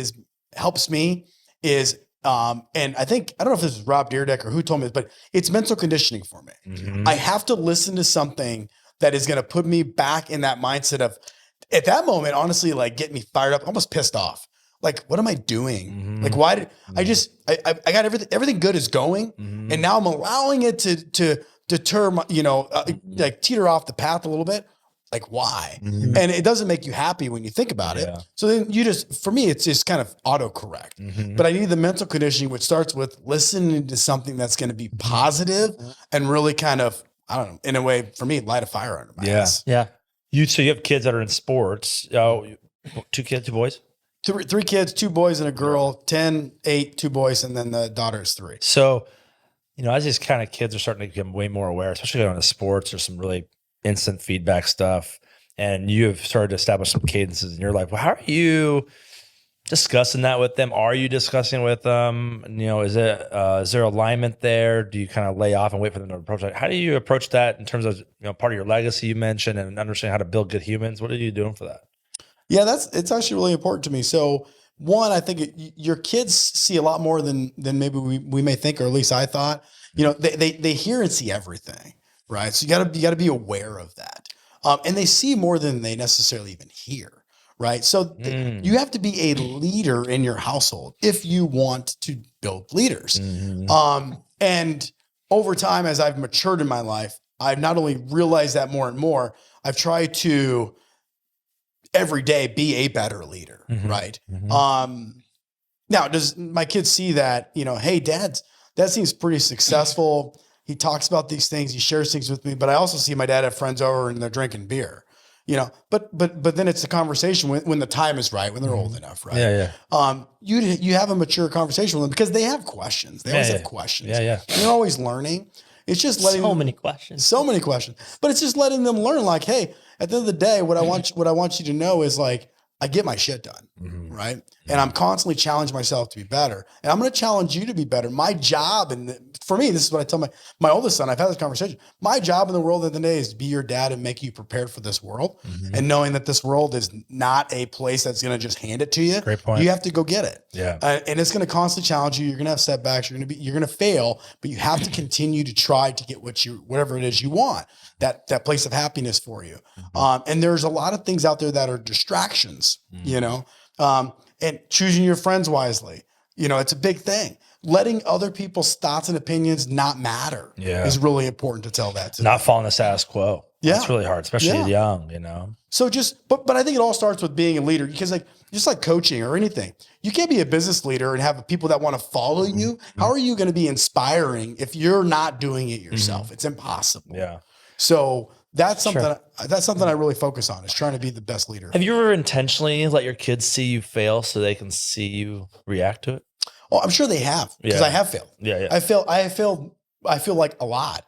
helps me is, and I don't know if this is Rob Dyrdek or who told me this, but it's mental conditioning for me. Mm-hmm. I have to listen to something that is going to put me back in that mindset of, at that moment, honestly, like get me fired up, almost pissed off. Like, what am I doing? Mm-hmm. Like, why did I got everything good is going. Mm-hmm. And now I'm allowing it to deter my, like teeter off the path a little bit. Like, why? Mm-hmm. And it doesn't make you happy when you think about it. So then for me, it's just kind of autocorrect. Mm-hmm. But I need the mental conditioning, which starts with listening to something that's going to be positive and really kind of, I don't know, in a way, for me, light a fire under my ass. Yeah. So you have kids that are in sports. 2 kids, 2 boys? 3 kids, 2 boys and a girl, 10, 8, 2 boys, and then the daughter is 3. So, as these kind of kids are starting to become way more aware, especially going to sports, there's some really instant feedback stuff. And you have started to establish some cadences in your life. Well, how are you discussing that with them? Are you discussing with them? Is there alignment there? Do you kind of lay off and wait for them to approach that? How do you approach that in terms of, part of your legacy you mentioned and understanding how to build good humans? What are you doing for that? Yeah, it's actually really important to me. So one, I think your kids see a lot more than maybe we may think, or at least I thought. They hear and see everything, right? So you gotta be aware of that. And they see more than they necessarily even hear, right? So you have to be a leader in your household if you want to build leaders. Mm-hmm. And over time, as I've matured in my life, I've not only realized that more and more, I've tried to every day be a better leader, right? Mm-hmm. Now, does my kids see that, hey, dad seems pretty successful. He talks about these things. He shares things with me, but I also see my dad have friends over and they're drinking beer, but then it's a conversation when the time is right, when they're old enough, right? Yeah. You have a mature conversation with them because they have questions. They always have questions. Yeah. They're always learning. It's just letting so many questions, but it's just letting them learn, like, hey, at the end of the day, what I want you to know is, like, I get my shit done, right? And I'm constantly challenging myself to be better. And I'm going to challenge you to be better. My job, and for me, this is what I tell my oldest son, I've had this conversation. My job in the world of the day is to be your dad and make you prepared for this world. And knowing that this world is not a place that's going to just hand it to you. Great point. You have to go get it. Yeah. And it's going to constantly challenge you. You're going to have setbacks. You're going to fail, but you have to continue to try to get whatever it is you want, that place of happiness for you. And there's a lot of things out there that are distractions, and choosing your friends wisely. It's a big thing. Letting other people's thoughts and opinions not matter is really important to tell that to not following the status quo. Yeah. That's really hard, especially young, So but I think it all starts with being a leader, because just like coaching or anything, you can't be a business leader and have people that want to follow you. How are you going to be inspiring if you're not doing it yourself? It's impossible. Yeah. So that's something I really focus on, is trying to be the best leader. Have you ever intentionally let your kids see you fail so they can see you react to it? Oh, I'm sure they have, because I have failed. Yeah. I feel like a lot.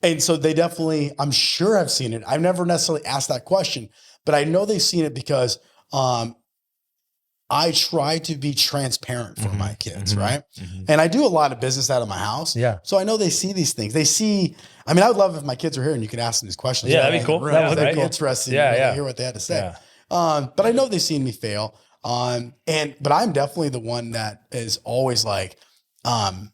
And so they definitely, I'm sure I've seen it. I've never necessarily asked that question, but I know they've seen it because I try to be transparent for my kids, right? And I do a lot of business out of my house. Yeah. So I know they see these things. I would love if my kids were here and you could ask them these questions. Yeah, that'd be cool. That would be cool. interesting to hear what they had to say. Yeah. But I know they've seen me fail. But I'm definitely the one that is always like, and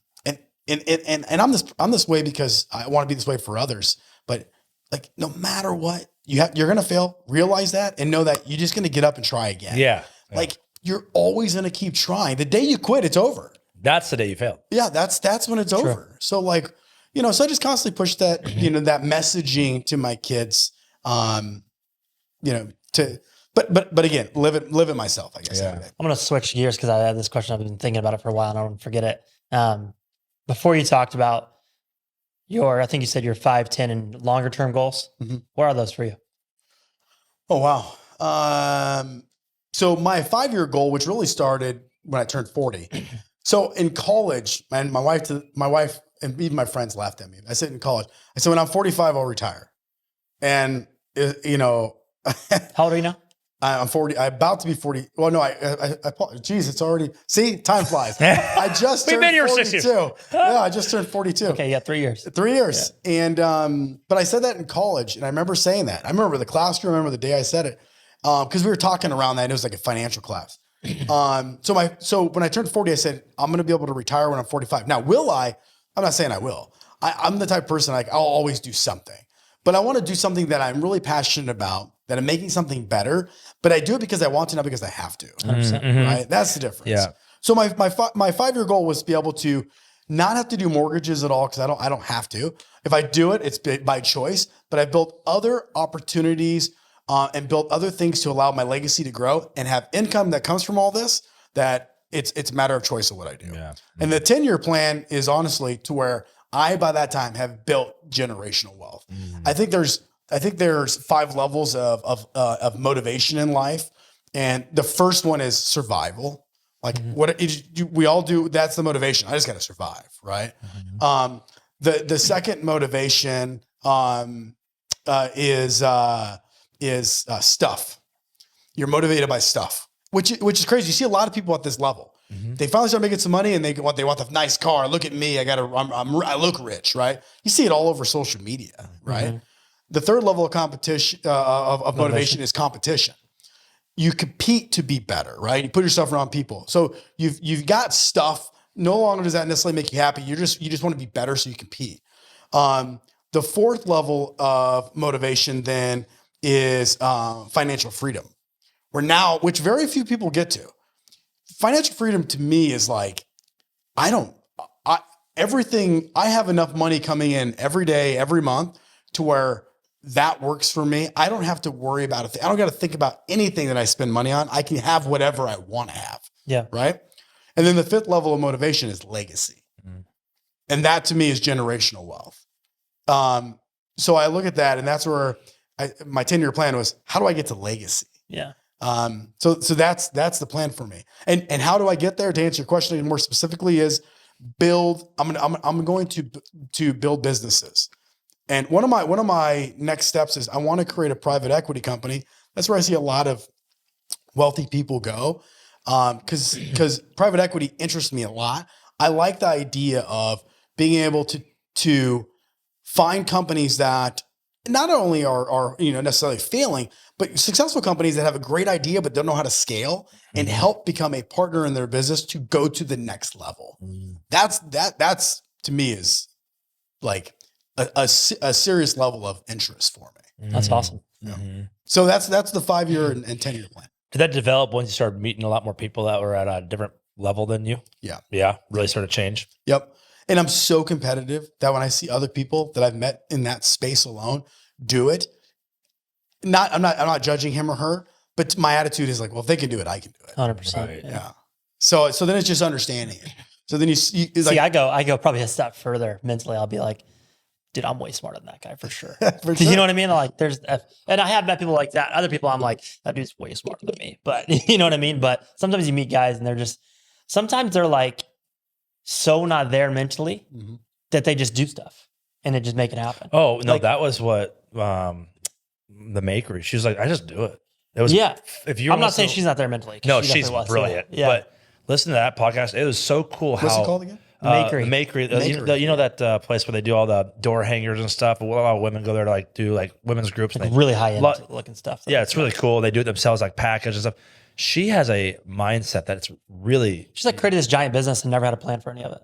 I'm this way because I want to be this way for others. But like, no matter what, you're going to fail. Realize that and know that you're just going to get up and try again. Yeah. Like, you're always going to keep trying. The day you quit, it's over. That's the day you failed. Yeah, that's when it's over. So like, so I just constantly push that, that messaging to my kids, but again, live it myself, I guess. I'm going to switch gears because I had this question. I've been thinking about it for a while and I don't forget it. Before you talked about I think you said your 5, 10 and longer term goals. What are those for you? Oh, wow. So my 5-year goal, which really started when I turned 40. So in college, and my wife and even my friends laughed at me. I said in college, I said, when I'm 45, I'll retire. And, how old are you now? I'm 40. I'm about to be 40. Well, no, geez, it's already, see, time flies. I just turned 42. Yeah, I just turned 42. Okay, yeah, 3 years. 3 years. Yeah. And, but I said that in college, and I remember saying that. I remember the classroom, I remember the day I said it, because we were talking around that, and it was like a financial class. So when I turned 40, I said, I'm going to be able to retire when I'm 45. Now, will I? I'm not saying I will. I'm the type of person, like, I'll always do something. But I want to do something that I'm really passionate about, that I'm making something better, but I do it because I want to, not because I have to. 100%. Right? That's the difference. Yeah. So my 5-year goal was to be able to not have to do mortgages at all, because I don't have to. If I do it, it's by choice. But I've built other opportunities and built other things to allow my legacy to grow and have income that comes from all this, that it's a matter of choice of what I do. Yeah. And the 10-year plan is honestly to where I, by that time, have built generational wealth. I think there's 5 levels of motivation in life. And the first one is survival. Like we all do. That's the motivation. I just got to survive. Right. The second motivation is stuff. You're motivated by stuff, which is crazy. You see a lot of people at this level. They finally start making some money, and they want the nice car. Look at me. I look rich, right? You see it all over social media, right? The third level of competition, of motivation is competition. You compete to be better, right? You put yourself around people. So you've got stuff. No longer does that necessarily make you happy. You just want to be better, so you compete. The fourth level of motivation then is financial freedom, which very few people get to. Financial freedom to me is like, I have enough money coming in every day, every month, to where that works for me. I don't have to worry about it. I don't got to think about anything that I spend money on. I can have whatever I want to have. Yeah. Right. And then the fifth level of motivation is legacy. And that to me is generational wealth. So I look at that, and that's where my 10-year plan was, how do I get to legacy? Yeah. So that's the plan for me. And how do I get there? To answer your question more specifically is I'm going to build businesses. And one of my next steps is I want to create a private equity company. That's where I see a lot of wealthy people go. Cause private equity interests me a lot. I like the idea of being able to find companies that not only are necessarily failing, but successful companies that have a great idea but don't know how to scale, and help become a partner in their business to go to the next level. That's to me is like a serious level of interest for me. That's awesome. Yeah. So that's the 5-year and 10-year plan. Did that develop once you started meeting a lot more people that were at a different level than you? Yeah. Yeah. Really sort of change. Yep. And I'm so competitive that when I see other people that I've met in that space alone do it, I'm not judging him or her, but my attitude is like, well, if they can do it, I can do it. 100%. Right. Yeah. So then it's just understanding it. So then you see, like, I go probably a step further mentally. I'll be like, dude, I'm way smarter than that guy for sure. For sure. You know what I mean? Like and I have met people like that. Other people, I'm like, that dude's way smarter than me. But you know what I mean? But sometimes you meet guys and sometimes they're like so not there mentally that they just do stuff and it just make it happen. Oh, no, that was what the maker, she was like, I just do it. It was, I'm not saying she's not there mentally. No, she's brilliant. Yeah. But listen to that podcast. It was so cool. What's it called again? Makery. You know that place where they do all the door hangers and stuff. A lot of women go there to do women's groups. Like really high end looking stuff. Yeah, it's really cool. They do it themselves, like package and stuff. She has a mindset that's really. She's created this giant business and never had a plan for any of it.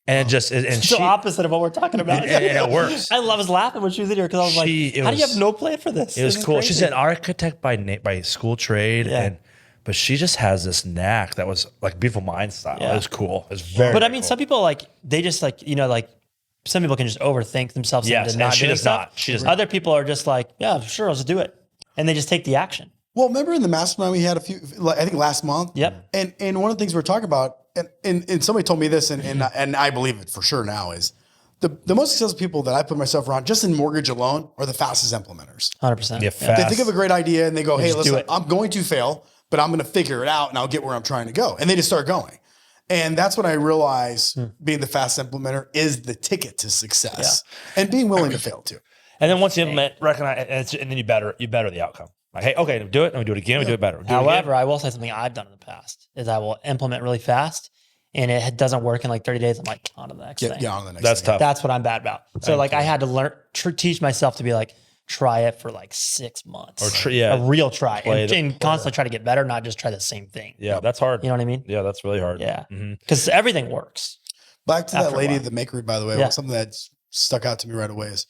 And it's the opposite of what we're talking about. And it works. I was laughing when she was in here because I was how do you have no plan for this? It was cool. Crazy. She's an architect by school trade, but she just has this knack that was like beautiful mind style. Yeah. It was cool. It was very. But I mean, some people they just some people can just overthink themselves into not doing stuff. She does not. Other people are just like, yeah, sure, let's do it, and they just take the action. Well, remember in the mastermind we had I think last month. Yep. And one of the things we were talking about. And somebody told me this, and I believe it for sure now, is the most successful people that I put myself around just in mortgage alone are the fastest implementers. 100%. Yeah, they think of a great idea and they go, hey, listen, I'm going to fail, but I'm going to figure it out and I'll get where I'm trying to go. And they just start going. And that's when I realized being the fast implementer is the ticket to success and being willing to fail too. And then once you implement, recognize, and then you better the outcome. Like, hey, okay, do it. And we do it again. We do it better. However, I will say something I've done in the past is I will implement really fast, and it doesn't work in like 30 days. I'm like, on to the next thing. Yeah, on the next That's thing. tough. That's what I'm bad about. So like I had to teach myself to be like, try it for like 6 months. Or a real try. Play And constantly try to get better, not just try the same thing. Yeah, that's hard. You know what I mean? Yeah, that's really hard. Yeah. Because everything works. Back to After that a lady while. at the makery, by the way, Yeah. something that stuck out to me right away is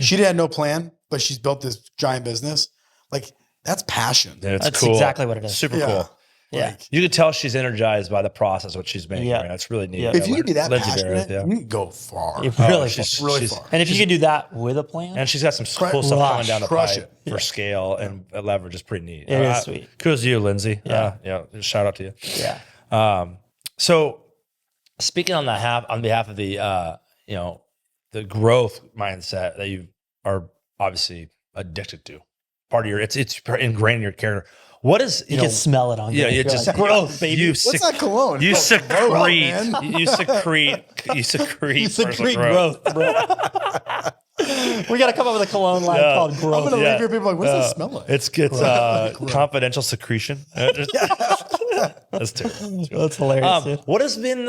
she had no plan, but she's built this giant business. Like, that's passion. Yeah, it's That's cool. exactly what it is. Super Yeah. cool. Yeah. Like, You could tell she's energized by the process, what she's making. Yeah. Right? That's really neat. Yeah. if you can be that Lindsay passionate, Barrett, you can go far. It really she's can. really she's- far. And if you can do that with a plan, And she's got some cool Crush- stuff coming down the crush pipe it. for scale and leverage is pretty neat. It is sweet. Kudos to you, Lindsay. Yeah. Yeah. Shout out to you. yeah. So speaking on behalf of the the growth mindset that you are obviously addicted to, part of your it's ingrained in your character. What is You can smell it on you. Yeah, You're it just like, growth, baby. What's that cologne? You Oh, secrete, grow up, man. you secrete You personal secrete growth, bro. We got to come up with a cologne line Yeah. called I'm growth. gonna Yeah. leave your people like, what's that smell like? It's confidential secretion. That's terrible. That's hilarious. dude. What has been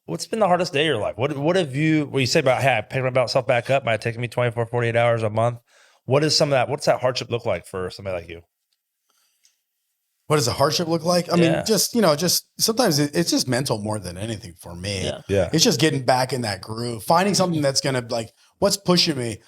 what's been the hardest day of your life? What have you say about, hey, I picked myself back up, might have taken me 24, 48 hours a month. What is some of that? What's that hardship look like for somebody like you? What does a hardship look like? I Yeah. mean, just sometimes it's just mental more than anything for me. Yeah. Yeah. It's just getting back in that groove, finding something that's going to like, what's pushing me.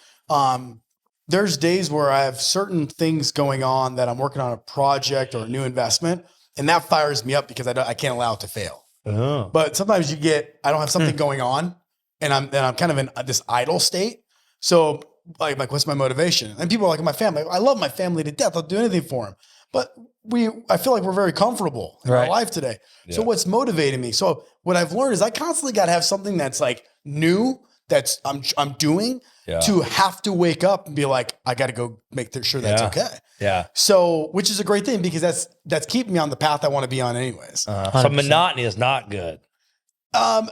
There's days where I have certain things going on that I'm working on a project or a new investment, and that fires me up because I can't allow it to fail. Oh. But sometimes I don't have something going on, and I'm kind of in this idle state. So like, what's my motivation? And people are like, my family. I love my family to death. I'll do anything for them. But I feel like we're very comfortable in our life today. So what's motivating me? So what I've learned is I constantly got to have something that's like new that's I'm doing to have to wake up and be like, I got to go make sure that's okay. Yeah. So, which is a great thing because that's keeping me on the path I want to be on anyways. So monotony is not good. No,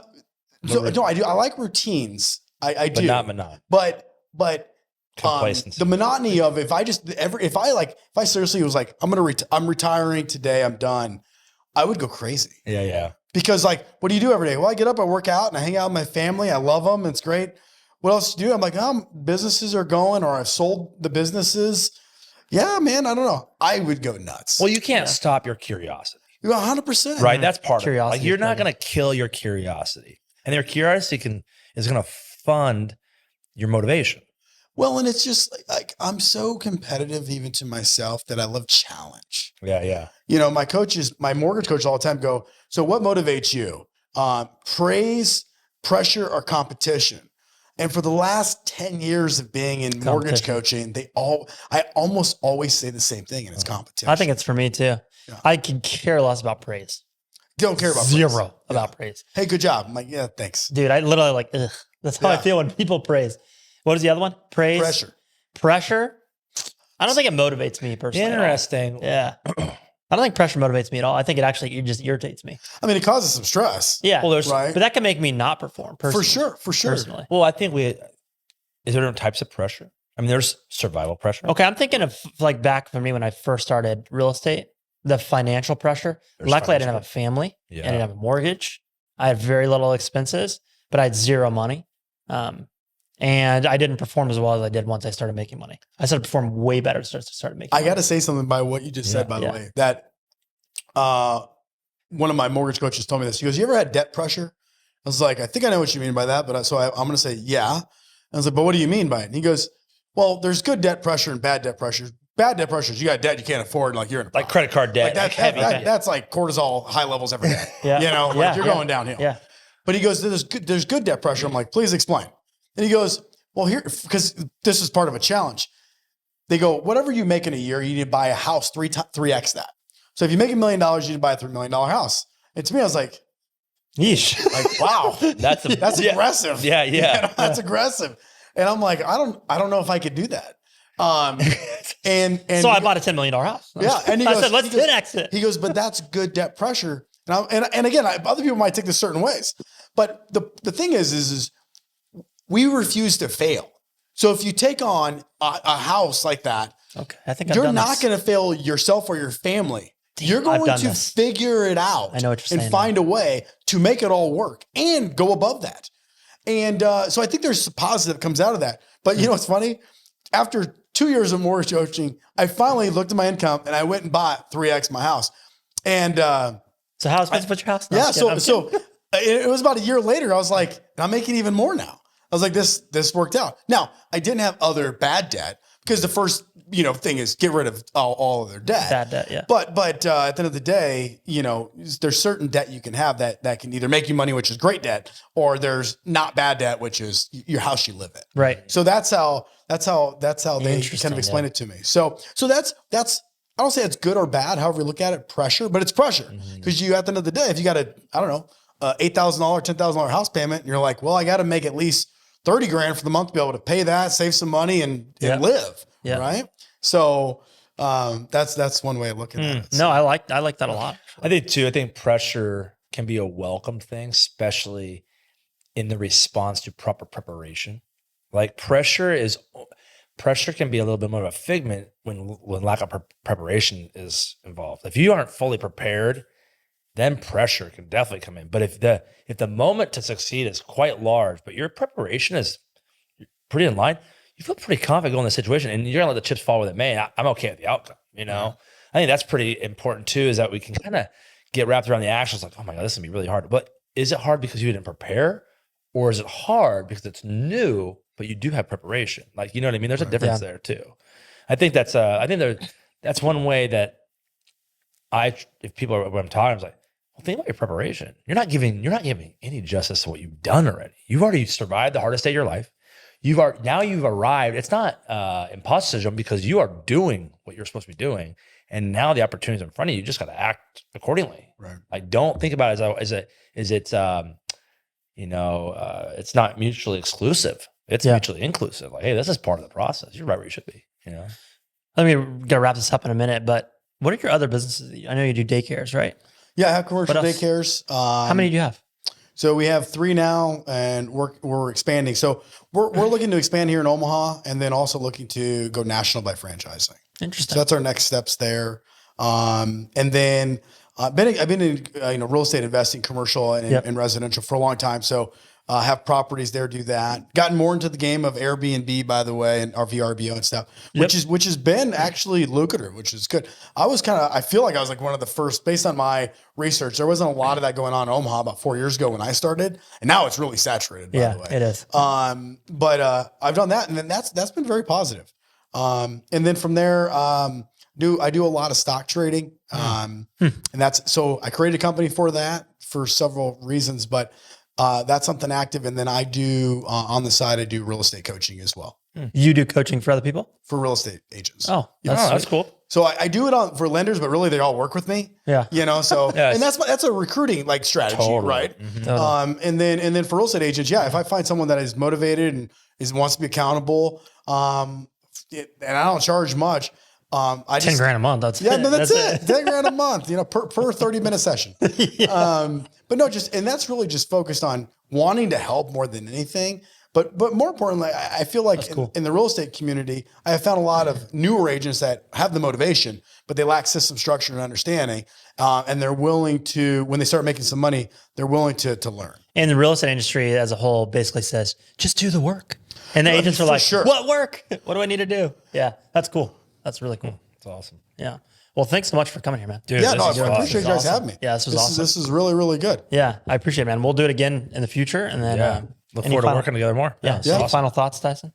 I do. I like routines. I do. But not monotony. But Complacency. the monotony of if I seriously was like, I'm retiring today, I'm done, I would go crazy. Yeah. Because like, what do you do every day? Well, I get up, I work out, and I hang out with my family. I love them. It's great. What else do you do? I'm like, businesses are going, or I've sold the businesses. Yeah, man, I don't know. I would go nuts. Well, you can't stop your curiosity. You're 100%. Right? That's part Curiosity of it. Like, you're is not better. going to kill your curiosity. And your curiosity is going to fund your motivation. Well, and it's just like I'm so competitive even to myself that I love challenge. Yeah. You know, my mortgage coach all the time go, so what motivates you? Praise, pressure, or competition? And for the last 10 years of being in mortgage coaching, I almost always say the same thing, and it's competition. I think it's for me too. Yeah. I can care less about praise. Don't care about Zero praise. about praise. Hey, good job. I'm like, yeah, thanks. Dude, I literally like, ugh. That's how I Yeah. feel when people praise. What is the other one? Praise. Pressure. I don't think it motivates me personally. at all. Interesting. Yeah. I don't think pressure motivates me at all. I think it actually just irritates me. I mean, it causes some stress. Yeah. Well, there's Right. But that can make me not perform personally. For sure. Personally. Well, I think is there different types of pressure? I mean, there's survival pressure. Okay, I'm thinking of like back for me when I first started real estate, the financial pressure. There's Luckily, I didn't financial have a family. Yeah. I didn't have a mortgage. I had very little expenses, but I had zero money. And I didn't perform as well as I did once I started making money. I started to perform way better as I started making I money. got to say something by what you just said, by the Yeah. way, that one of my mortgage coaches told me this. He goes, you ever had debt pressure? I was like, I think I know what you mean by that. But I'm going to say, yeah. I was like, but what do you mean by it? And he goes, well, there's good debt pressure and bad debt pressure. Bad debt pressure is you got debt you can't afford. Like you're in a Like credit card debt. like that's like cortisol high levels every day. Yeah. You know, like Yeah, you're yeah. going downhill. Yeah. But he goes, there's good debt pressure. I'm like, please explain. And he goes, well, here, because this is part of a challenge. They go, whatever you make in a year, you need to buy a house 3x that. So if you make $1 million, you need to buy a $3 million house. And to me, I was like, Yeesh. wow, That's that's aggressive. Yeah. You know, that's aggressive. And I'm like, I don't know if I could do that. And So I bought a $10 million house. Yeah, and he I goes- said, let's he goes- 10x it. He goes, but that's good debt pressure. And again, other people might take this certain ways. But the thing is we refuse to fail. So if you take on a house like that, Okay. I think you're not going to fail yourself or your family. You're going to figure it out. I know what you're saying, and find a way to make it all work and go above that. And so I think there's a positive comes out of that. But you know what's funny? After 2 years of mortgage coaching, I finally looked at my income and I went and bought 3x my house. And so how expensive was your house? No, so it was about a year later. I was like, I'm making even more now. I was like, this worked out. Now, I didn't have other bad debt because the first thing is get rid of all of their debt. Bad debt, yeah. But at the end of the day, there's certain debt you can have that can either make you money, which is great debt, or there's not bad debt, which is your house you live in. Right. So that's how they kind of explain it to me. So that's I don't say it's good or bad, however you look at it, pressure, but it's pressure because you at the end of the day, if you got $8,000, $10,000 house payment, and you're like, well, I got to make at least $30,000 for the month to be able to pay that, save some money, and live. Yeah. Right. So that's one way of looking at it. No, I like that a lot. I think pressure can be a welcome thing, especially in the response to proper preparation. Like pressure can be a little bit more of a figment when lack of preparation is involved. If you aren't fully prepared, then pressure can definitely come in. But if the moment to succeed is quite large, but your preparation is pretty in line, you feel pretty confident going in the situation, and you're gonna let the chips fall where they may. I'm okay with the outcome. I think that's pretty important too. Is that we can kind of get wrapped around the actions, like, oh my god, this is gonna be really hard. But is it hard because you didn't prepare, or is it hard because it's new, but you do have preparation? Like, you know what I mean? There's a difference there too. I think that's that's one way that if people are when I'm talking, I was like, well, think about your preparation. You're not giving any justice to what you've done already. You've already survived the hardest day of your life. You've arrived. It's not imposter syndrome because you are doing what you're supposed to be doing, and now the opportunity's in front of you. You just got to act accordingly. Right. Like, don't think about it it's not mutually exclusive. It's mutually inclusive. Like, hey, this is part of the process. You're right where you should be. Let me gotta wrap this up in a minute. But what are your other businesses? I know you do daycares, right? Yeah, I have commercial daycares. How many do you have? So we have 3 now, and we're expanding. So we're looking to expand here in Omaha, and then also looking to go national by franchising. Interesting. So that's our next steps there. And then I've been in real estate investing, commercial and residential for a long time. So have properties there, do that. Gotten more into the game of Airbnb, by the way, and VRBO and stuff, which has been actually lucrative, which is good. I feel like I was like one of the first, based on my research. There wasn't a lot of that going on in Omaha about 4 years ago when I started, and now it's really saturated. By the way, it is. But I've done that, and then that's been very positive. And then from there, I do a lot of stock trading, and so I created a company for that for several reasons, but. That's something active. And then I do, on the side, I do real estate coaching as well. You do coaching for other people? For real estate agents. Oh, that's cool. So I do it for lenders, but really they all work with me. Yeah. So, and that's a recruiting strategy, right? Mm-hmm. Totally. And then for real estate agents, if I find someone that is motivated and wants to be accountable, and I don't charge much, I just $10,000 a month. That's it. $10,000 a month, per 30-minute session. But no, and that's really just focused on wanting to help more than anything. But more importantly, I feel like in the real estate community, I have found a lot of newer agents that have the motivation, but they lack system structure and understanding. And they're willing to, when they start making some money, they're willing to learn. And the real estate industry as a whole basically says, just do the work. And the agents are like, what work? What do I need to do? Yeah, that's cool. That's really cool. That's awesome. Yeah. Well, thanks so much for coming here, man. Dude, I appreciate you guys having me. Yeah, this was awesome. This is really, really good. Yeah, I appreciate it, man. We'll do it again in the future. And then look forward to working together more. Yeah. Any final thoughts, Tyson?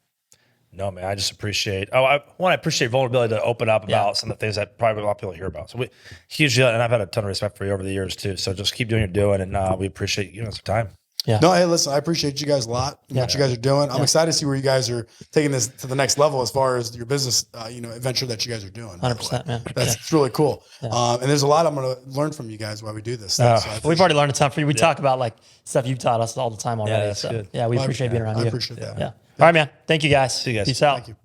No, man, I just appreciate, I appreciate vulnerability to open up about some of the things that probably a lot of people hear about. So hugely, and I've had a ton of respect for you over the years too. So just keep doing what you're doing, and we appreciate some time. Yeah. No, hey, listen, I appreciate you guys a lot. What you guys are doing. I'm excited to see where you guys are taking this to the next level as far as your business, adventure that you guys are doing. 100%, man. That's really cool. Yeah. And there's a lot I'm going to learn from you guys while we do this. So we've already learned a ton from you. We talk about stuff you've taught us all the time already. Yeah, that's good. Yeah, we appreciate being around you. I appreciate that. Yeah. All right, man. Thank you guys. See you guys. Peace out. Thank you.